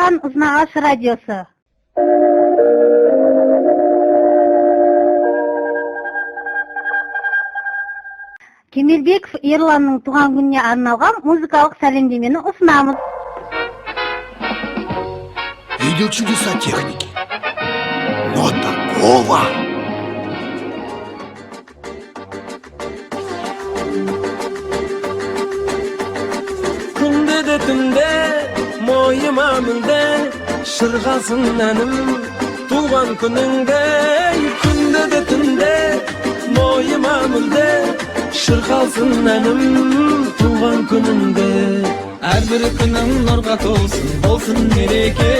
баштаган Узун Агас радиосу. Кемелбеков Ерландын тууган күнүнө арналган музыкалык салемдемени усунабыз. Видел чудеса техники, но такого... Күнде де түнде мойыма мүлде шырғалсын әнім туған күніңде. Күнде де түнде мойыма мүлде шырғалсын әнім туған күніңде. Әрбір күнің нұрға толсын, болсын мереке.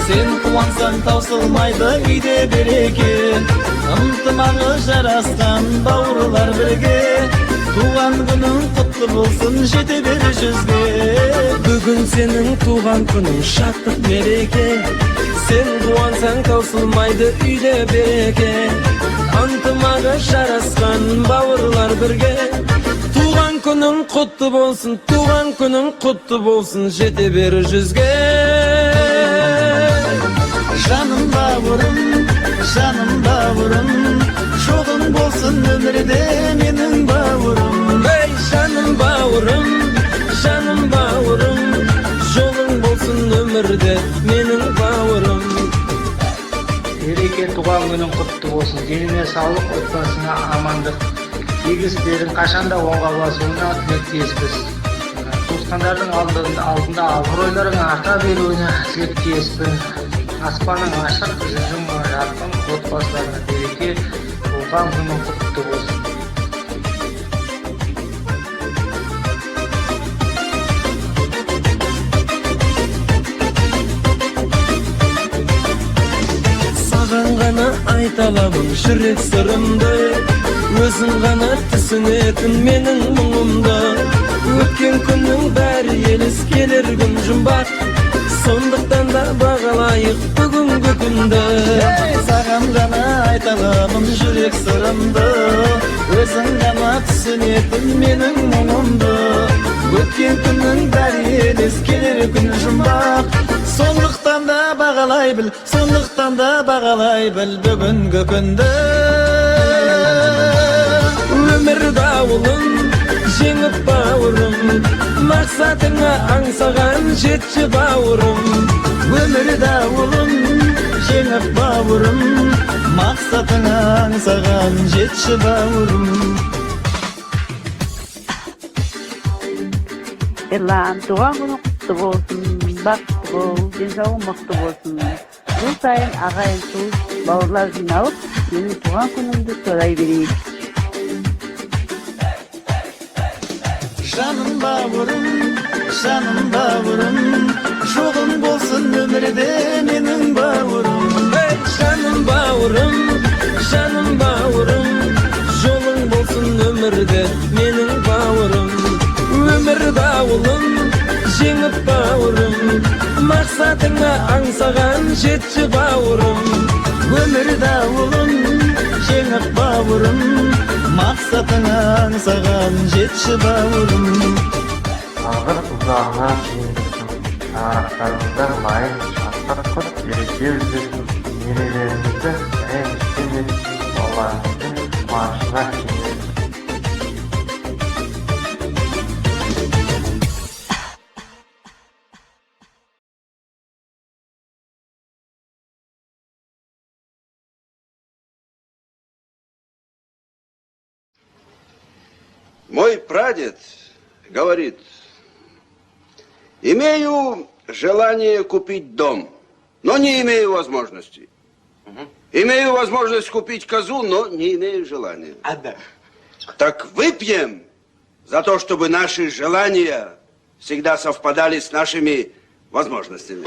Сен қуансаң таусылмайды үйде береке. Ынтымағы жарасқан бауырлар бірге. Туған күнің құтты болсын, жете бер жүзге. Бүгін сенің туған күнің шаттық мереке. Сен қуансаң таусылмайды үйде береке. Ынтымағы жарасқан бауырлар бірге. Туған күнің құтты болсын, туған күнің құтты болсын, жете бер жүзге. Жаным бауырым, жоғың болсын өмірде менің бауырым. Ей, жаным бауырым, жоғың болсын өмірде менің бауырым. Ереке туған күнің құтты болсын, деніне саулық, отбасыңа амандық. Игі істерің қашанда оңға басуына тілектеспіз. Туысқандардың алдында абыройларың арта беруіне тілектеспін. Аспаның ашық, жүзің жарқын, отбасыларына береке, туған күнің құтты болсын. Саған ғана айта аламын жүрек сырымды. Өзің ғана түсінетін менің мұңымды. Өткен күннің бәрі елес, келер күн жұмбақ. Сондықтан да бағалайық бүгінгі күнді. Саған ғана айта аламын жүрек сырымды. Өзің ғана түсінетін менің мұңымды. Өткен күннің бәрі елес, келер күн жұмбақ. Сондықтан да бағалай біл бүгінгі күнді. Өмір дауылын жеңіп бауырым, мақсатыңа аңсаған жетші бауырым. Өмір дауылын жеңіп бауырым, мақсатыңа аңсаған жетші бауырым. Ерлан, туған күні құтты болсын, бақытты бол, денсаулығың мықты болсын. Жыл сайын ағайын туыс бауырлар жиналып, менің туған күнімді тойлай берейік. Жаным бауырым, жоғың болсын өмірде менің бауырым. Ей, жаным бауырым, жолың болсын өмірде менің бауырым. Өмір дауылын жеңіп бауырым, мақсатыңа аңсаған жетші бауырым. Өмір дауылын жеңіп бауырым, мақсатыңа аңсаған жетші бауырым. Ağır uzağına çiğnesin, ağırlarımızda layın şartlar kurup береке üzerinde nerelerimizde en istemediğimiz Allah'ımızın maaşına çiğnesin. Мой прадед говорит: имею желание купить дом, но не имею возможности. Имею возможность купить козу, но не имею желания. Так выпьем за то, чтобы наши желания всегда совпадали с нашими возможностями.